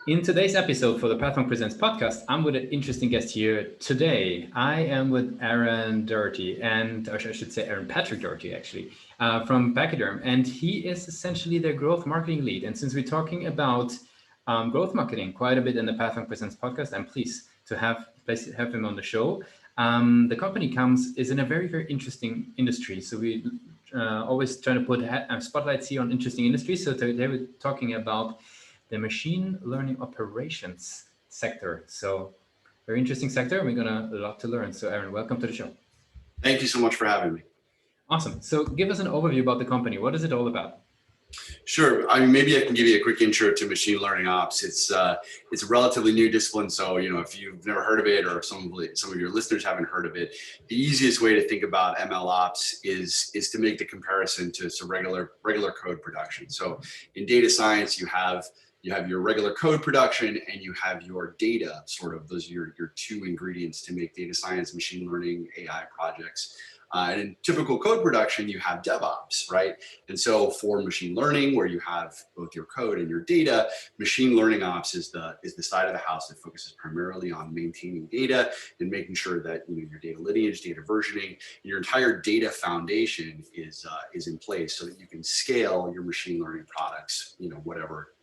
In today's episode for the Pathmark Presents podcast, I'm with an interesting guest here today. I am with Aaron Doherty, or I should say Aaron Patrick Doherty, actually, from Pachyderm, and he is essentially their growth marketing lead. And since we're talking about growth marketing quite a bit in the Pathmark Presents podcast, I'm pleased to have him on the show. The company is in a very, very interesting industry. So we always try to put spotlights here on interesting industries. So today we're talking about the machine learning operations sector. So very interesting sector. We're gonna a lot to learn. So Aaron, welcome to the show. Thank you so much for having me. Awesome. So give us an overview about the company. What is it all about? Sure. I mean, maybe I can give you a quick intro to machine learning ops. It's a relatively new discipline. So, if you've never heard of it or some of your listeners haven't heard of it, the easiest way to think about ML ops is to make the comparison to some regular code production. So in data science, you have your regular code production and you have your data, sort of those are your two ingredients to make data science, machine learning, AI projects. And in typical code production, you have DevOps, right? And so for machine learning, where you have both your code and your data, machine learning ops is the side of the house that focuses primarily on maintaining data and making sure that your data lineage, data versioning, your entire data foundation is in place so that you can scale your machine learning products,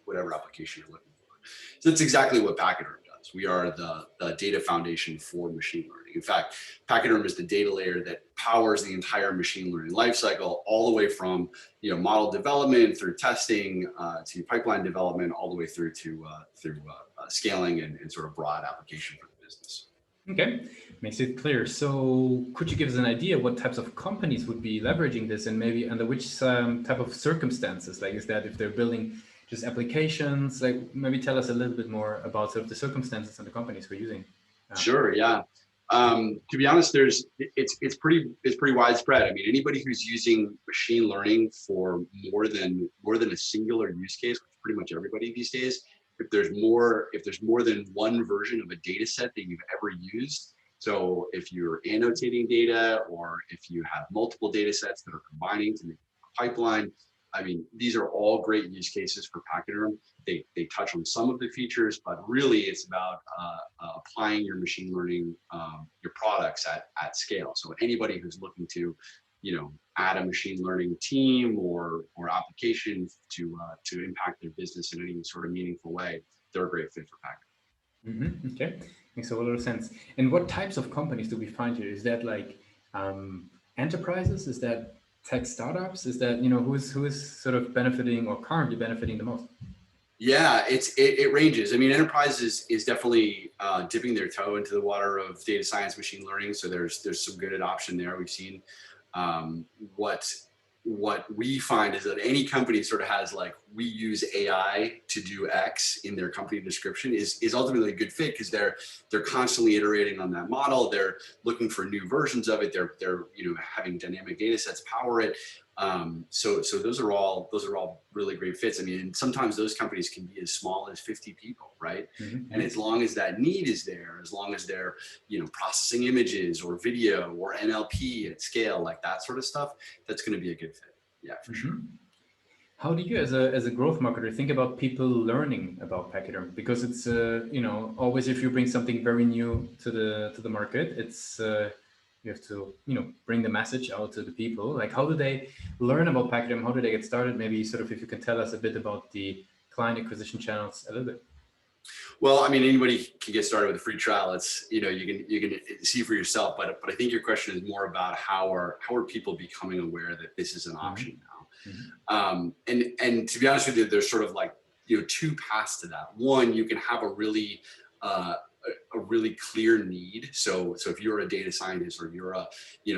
whatever application you're looking for. So that's exactly what Pachyderm does. We are the data foundation for machine learning. In fact, Pachyderm is the data layer that powers the entire machine learning lifecycle, all the way from model development through testing to pipeline development, all the way through to scaling and sort of broad application for the business. Okay, makes it clear. So could you give us an idea what types of companies would be leveraging this, and maybe under which type of circumstances? Like, is that if they're building just applications? Like, maybe tell us a little bit more about sort of the circumstances and the companies we're using. Sure. Yeah. To be honest, it's pretty widespread. I mean, anybody who's using machine learning for more than a singular use case, which is pretty much everybody these days. If there's more than one version of a data set that you've ever used, so if you're annotating data or if you have multiple data sets that are combining to make a pipeline, I mean, these are all great use cases for Pachyderm. They touch on some of the features, but really it's about applying your machine learning, your products at scale. So anybody who's looking to, add a machine learning team or application to impact their business in any sort of meaningful way, they're a great fit for Pachyderm. Mm-hmm. Okay, makes a lot of sense. And what types of companies do we find here? Is that like enterprises? Is that tech startups? Is that who is sort of benefiting or currently benefiting the most? Yeah, it ranges. I mean, enterprise is definitely dipping their toe into the water of data science, machine learning. So there's some good adoption there. We've seen what we find is that any company sort of has like, we use AI to do X in their company description is ultimately a good fit, because they're constantly iterating on that model. They're looking for new versions of it. They're having dynamic data sets power it. So those are all really great fits. I mean, sometimes those companies can be as small as 50 people, right? Mm-hmm. And as long as that need is there, as long as they're, processing images or video or NLP at scale, like that sort of stuff, that's going to be a good fit. Yeah, for sure. How do you, as a growth marketer, think about people learning about Pachyderm? Because it's, always if you bring something very new to the market, it's you have to, bring the message out to the people. Like, how do they learn about Pachyderm? How do they get started? Maybe sort of if you can tell us a bit about the client acquisition channels a little bit. Well, I mean, anybody can get started with a free trial. It's, you can see for yourself, but I think your question is more about how are people becoming aware that this is an option now. Mm-hmm. And to be honest with you, there's sort of like, two paths to that. One, you can have a really clear need. So if you're a data scientist or you're a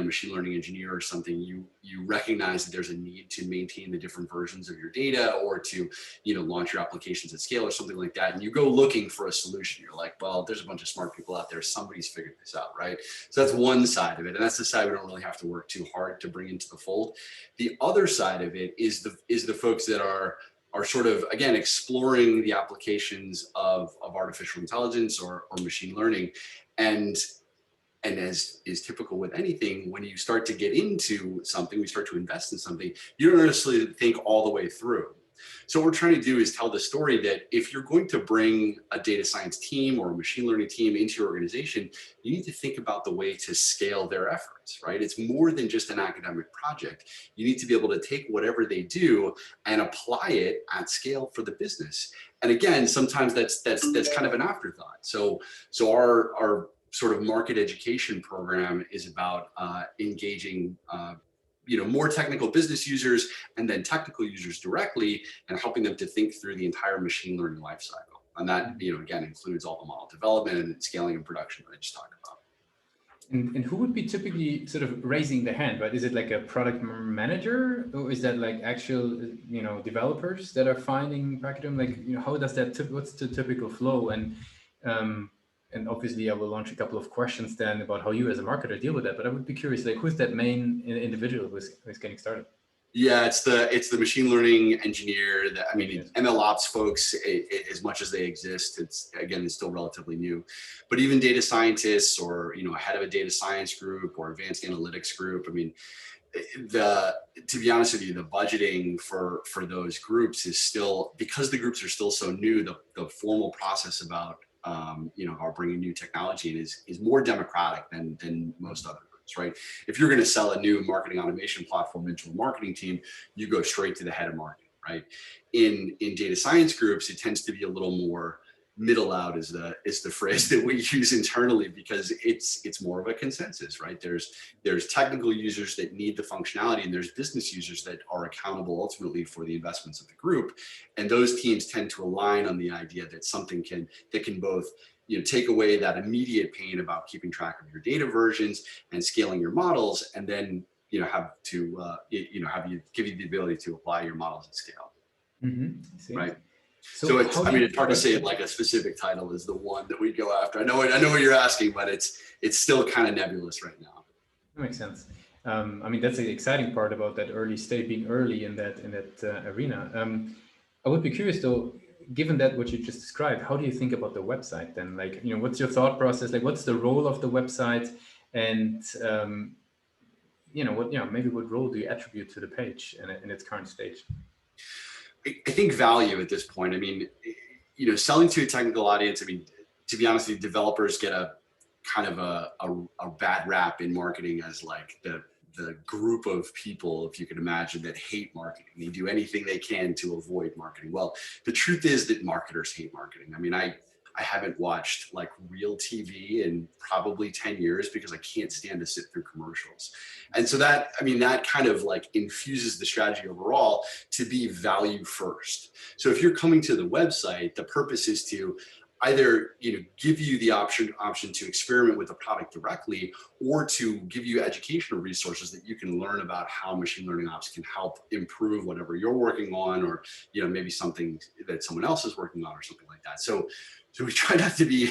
machine learning engineer or something, you recognize that there's a need to maintain the different versions of your data, or to launch your applications at scale or something like that, and you go looking for a solution. You're like, well, there's a bunch of smart people out there, somebody's figured this out, right? So that's one side of it, and that's the side we don't really have to work too hard to bring into the fold. The other side of it is the folks that are sort of, again, exploring the applications of artificial intelligence or machine learning. And as is typical with anything, when you start to get into something, we start to invest in something, you don't necessarily think all the way through. So what we're trying to do is tell the story that if you're going to bring a data science team or a machine learning team into your organization, you need to think about the way to scale their efforts, right? It's more than just an academic project. You need to be able to take whatever they do and apply it at scale for the business. And again, sometimes that's kind of an afterthought. So our sort of market education program is about engaging more technical business users and then technical users directly, and helping them to think through the entire machine learning lifecycle. And that, again, includes all the model development and scaling and production that I just talked about. And who would be typically sort of raising the hand, right? Is it like a product manager, or is that like actual, developers that are finding Pachyderm? Like, how does that, what's the typical flow? And obviously I will launch a couple of questions then about how you as a marketer deal with that, but I would be curious, like, who's that main individual who's getting started? Yeah, it's the machine learning engineer. That, I mean, Yes. ML ops folks, as much as they exist, it's still relatively new. But even data scientists, or head of a data science group or advanced analytics group. I mean, to be honest with you, the budgeting for those groups is still, because the groups are still so new. The formal process about are bringing new technology in is more democratic than most other groups, right? If you're going to sell a new marketing automation platform into a marketing team, you go straight to the head of marketing, right? In data science groups, it tends to be a little more middle out, is the phrase that we use internally, because it's more of a consensus, right? There's technical users that need the functionality, and there's business users that are accountable ultimately for the investments of the group. And those teams tend to align on the idea that something that can both take away that immediate pain about keeping track of your data versions and scaling your models, and then have you give you the ability to apply your models at scale. Mm-hmm. Right. So it's hard to say like a specific title is the one that we go after. I know what you're asking, but it's still kind of nebulous right now. That makes sense. That's the exciting part about that early stage, being early in that arena. I would be curious though, given that what you just described, how do you think about the website then? Like, what's your thought process? Like, what's the role of the website, and maybe what role do you attribute to the page in its current stage? I think value at this point. I mean, selling to a technical audience. I mean, to be honest with you, developers get a kind of a bad rap in marketing as like the group of people, if you can imagine, that hate marketing. They do anything they can to avoid marketing. Well, the truth is that marketers hate marketing. I mean, I haven't watched like real TV in probably 10 years because I can't stand to sit through commercials. And so that kind of like infuses the strategy overall to be value first. So if you're coming to the website, the purpose is to either give you the option to experiment with the product directly, or to give you educational resources that you can learn about how machine learning ops can help improve whatever you're working on, or maybe something that someone else is working on, or something like that. So we try not to be,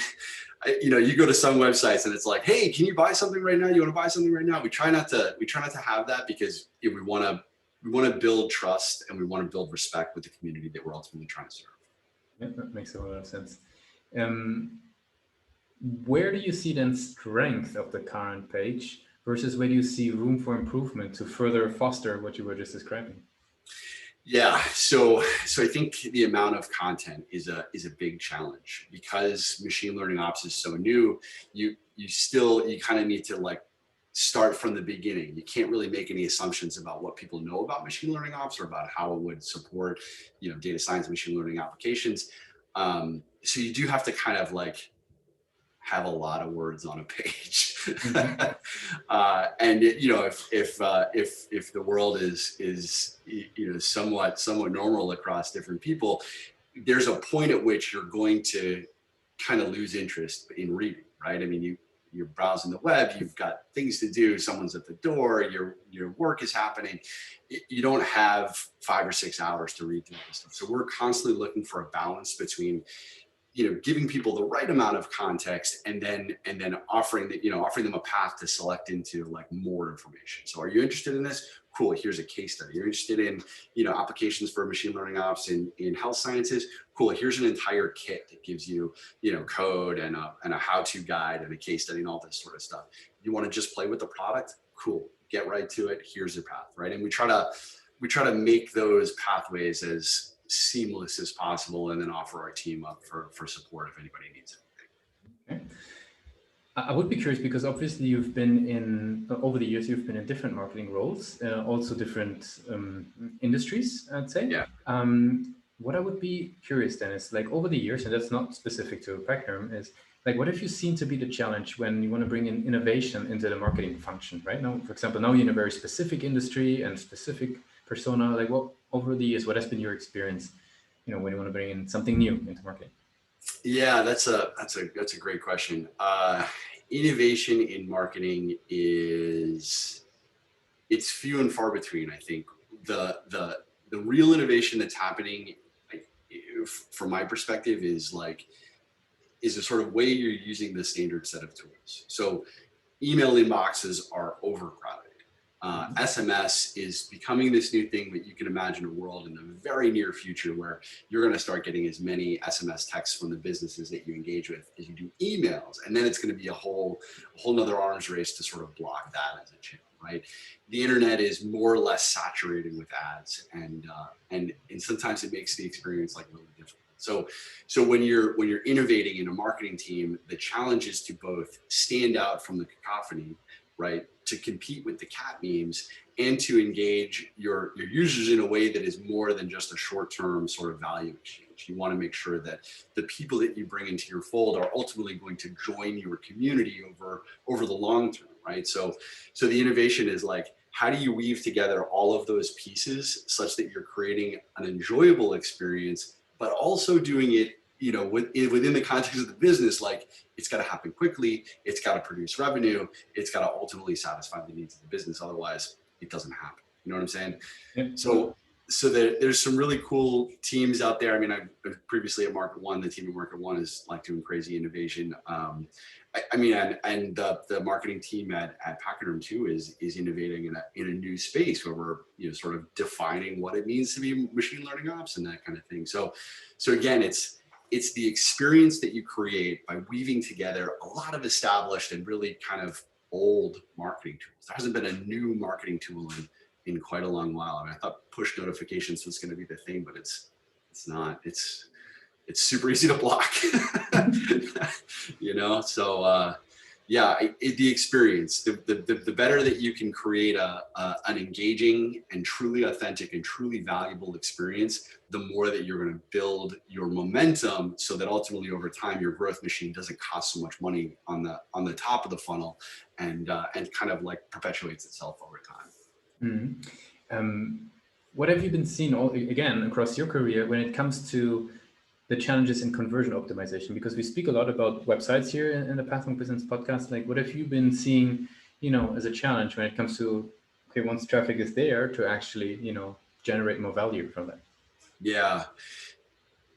you go to some websites and it's like, hey, can you buy something right now? You want to buy something right now? We try not to have that, because we want to build trust, and we want to build respect with the community that we're ultimately trying to serve. Yeah, that makes a lot of sense. Where do you see then strength of the current page versus where do you see room for improvement to further foster what you were just describing? Yeah, so I think the amount of content is a big challenge, because machine learning ops is so new. You kind of need to like start from the beginning. You can't really make any assumptions about what people know about machine learning ops, or about how it would support data science machine learning applications. So you do have to kind of like have a lot of words on a page. Mm-hmm. And if the world is somewhat normal across different people, there's a point at which you're going to kind of lose interest in reading, right? I mean, you're browsing the web, you've got things to do, someone's at the door, your work is happening. You don't have 5 or 6 hours to read through this stuff. So we're constantly looking for a balance between giving people the right amount of context, and then offering them a path to select into like more information. So are you interested in this? Cool, here's a case study. You're interested in applications for machine learning ops in health sciences? Cool, here's an entire kit that gives you code and a how-to guide and a case study and all this sort of stuff. You want to just play with the product? Cool, get right to it. Here's your path, right? And we try to make those pathways as seamless as possible, and then offer our team up for support if anybody needs it. Okay. I would be curious because obviously you've been in, over the years, you've been in different marketing roles, also different industries, I'd say. Yeah. What I would be curious then is like over the years, and that's not specific to Pechyderm, is like what have you seen to be the challenge when you want to bring in innovation into the marketing function, right? Now, for example, now you're in a very specific industry and specific persona, like what over the years, what has been your experience, you know, when you want to bring in something new into marketing? Yeah, that's a great question. Innovation in marketing it's few and far between. I think the real innovation that's happening, from my perspective, is a sort of way you're using the standard set of tools. So email inboxes are overcrowded. SMS is becoming this new thing that you can imagine a world in the very near future where you're going to start getting as many SMS texts from the businesses that you engage with as you do emails. And then it's going to be a whole nother arms race to sort of block that as a channel, right? The internet is more or less saturated with ads, and sometimes it makes the experience like really difficult. So when you're innovating in a marketing team, the challenge is to both stand out from the cacophony, right, to compete with the cat memes, and to engage your users in a way that is more than just a short-term sort of value exchange. You want to make sure that the people that you bring into your fold are ultimately going to join your community over the long term, right? So the innovation is like, how do you weave together all of those pieces such that you're creating an enjoyable experience, but also doing it, you know, within the context of the business, like it's got to happen quickly, it's got to produce revenue, it's got to ultimately satisfy the needs of the business. Otherwise, it doesn't happen. You know what I'm saying? Yep. So there's some really cool teams out there. I mean, I've previously at Market One, the team at Market One is like doing crazy innovation. I mean, and the marketing team at Pechyderm too is innovating in a new space where we're, you know, sort of defining what it means to be machine learning ops and that kind of thing. So again, it's the experience that you create by weaving together a lot of established and really kind of old marketing tools. There hasn't been a new marketing tool in quite a long while. I mean, I thought push notifications was going to be the thing, but it's not. It's super easy to block, you know? So yeah, the experience, the better that you can create an engaging and truly authentic and truly valuable experience, the more that you're going to build your momentum so that ultimately over time, your growth machine doesn't cost so much money on the top of the funnel and kind of like perpetuates itself over time. Mm-hmm. What have you been seeing again across your career when it comes to the challenges in conversion optimization? Because we speak a lot about websites here in the Path Long Presence podcast. Like, what have you been seeing, you know, as a challenge when it comes to, okay, once traffic is there to actually, you know, generate more value from that? Yeah,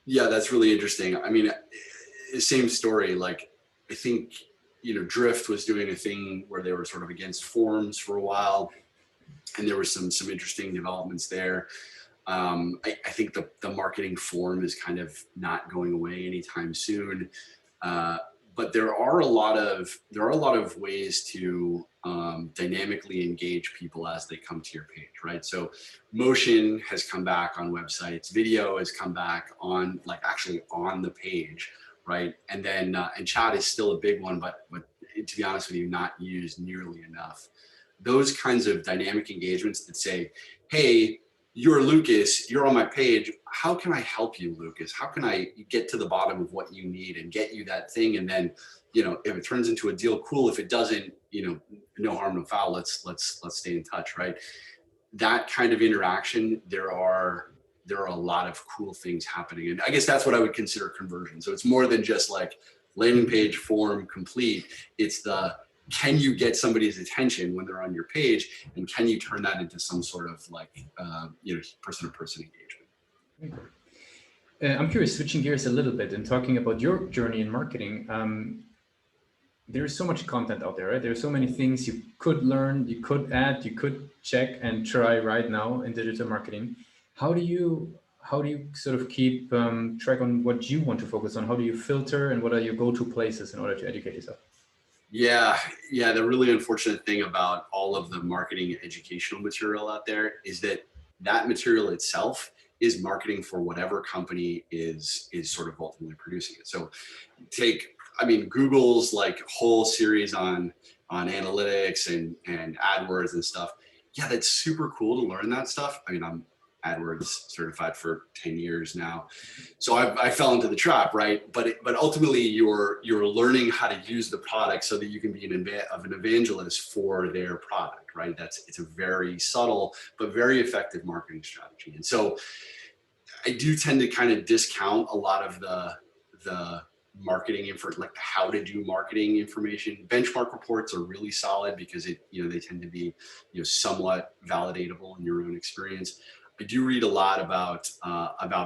that's really interesting. I mean, same story. Like, I think, you know, Drift was doing a thing where they were sort of against forums for a while, and there were some interesting developments there. I think the marketing form is kind of not going away anytime soon, but there are a lot of ways to dynamically engage people as they come to your page, right? So motion has come back on websites, video has come back on, like, actually on the page, right? And then and chat is still a big one, but to be honest with you, not used nearly enough. Those kinds of dynamic engagements that say, hey, you're Lucas, you're on my page. How can I help you, Lucas? How can I get to the bottom of what you need and get you that thing? And then, you know, if it turns into a deal, cool. If it doesn't, you know, no harm, no foul. Let's stay in touch, right? That kind of interaction, there are a lot of cool things happening. And I guess that's what I would consider conversion. So it's more than just like landing page form complete. It's can you get somebody's attention when they're on your page, and can you turn that into some sort of like, you know, person-to-person engagement? I'm curious, switching gears a little bit and talking about your journey in marketing. There's so much content out there, right? There's so many things you could learn, you could add, you could check and try right now in digital marketing. How do you sort of keep track on what you want to focus on? How do you filter, and what are your go-to places in order to educate yourself? Yeah. The really unfortunate thing about all of the marketing educational material out there is that material itself is marketing for whatever company is sort of ultimately producing it. So Google's like whole series on analytics and AdWords and stuff. Yeah, that's super cool to learn that stuff. I mean, I'm AdWords certified for 10 years now. So I fell into the trap, right? But ultimately you're learning how to use the product so that you can be an evangelist for their product, right? It's a very subtle, but very effective marketing strategy. And so I do tend to kind of discount a lot of the marketing info, like how to do marketing information. Benchmark reports are really solid because they tend to be, somewhat validatable in your own experience. I do read a lot about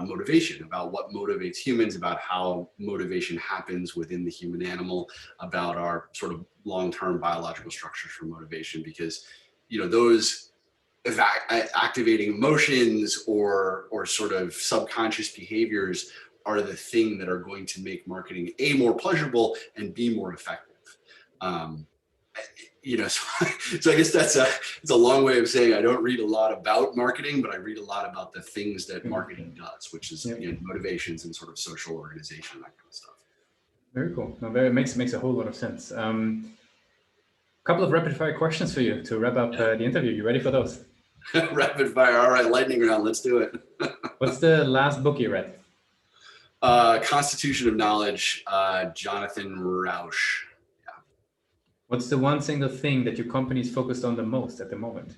motivation, about what motivates humans, about how motivation happens within the human animal, about our sort of long-term biological structures for motivation, because those activating emotions or sort of subconscious behaviors are the thing that are going to make marketing A, more pleasurable, and B, more effective. So I guess it's a long way of saying I don't read a lot about marketing, but I read a lot about the things that marketing does, which is motivations and sort of social organization, that kind of stuff. Very cool. No, it makes a whole lot of sense. Couple of rapid fire questions for you to wrap up the interview. You ready for those? Rapid fire. All right, lightning round. Let's do it. What's the last book you read? Constitution of Knowledge, Jonathan Rauch. What's the one single thing that your company is focused on the most at the moment?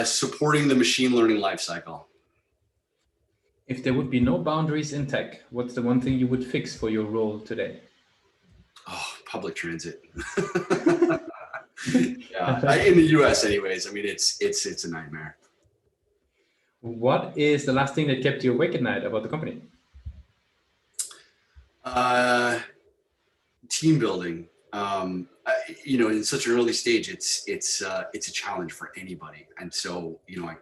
Supporting the machine learning lifecycle. If there would be no boundaries in tech, what's the one thing you would fix for your role today? Oh, public transit. Yeah, in the US anyways. I mean, it's a nightmare. What is the last thing that kept you awake at night about the company? Team building. In such an early stage, it's a challenge for anybody. And so, I've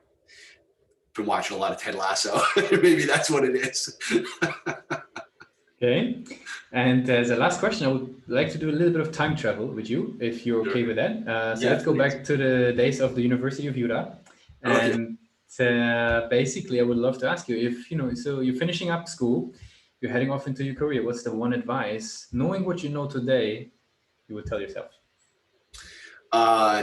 been watching a lot of Ted Lasso. Maybe that's what it is. Okay. And as a last question, I would like to do a little bit of time travel with you, if you're okay with that. Let's go back to the days of the University of Utah. And basically, I would love to ask you if, so you're finishing up school, you're heading off into your career. What's the one advice, knowing what you know today, you would tell yourself?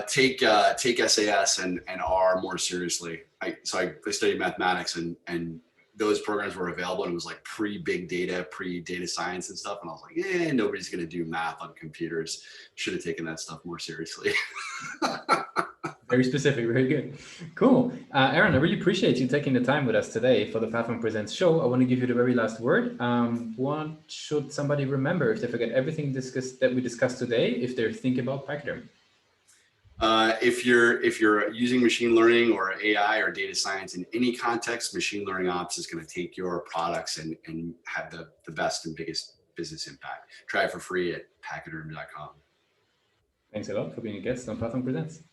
Take SAS and R more seriously. I studied mathematics and those programs were available, and it was like pre-big data, pre-data science and stuff. And I was like, nobody's going to do math on computers. Should have taken that stuff more seriously. Very specific. Very good. Cool. Aaron, I really appreciate you taking the time with us today for the Platform Presents show. I want to give you the very last word. What should somebody remember if they forget everything that we discussed today, if they're thinking about Pechyderm? If you're using machine learning or AI or data science in any context, machine learning ops is going to take your products and have the best and biggest business impact. Try it for free at pachyderm.com. Thanks a lot for being a guest on Platform Presents.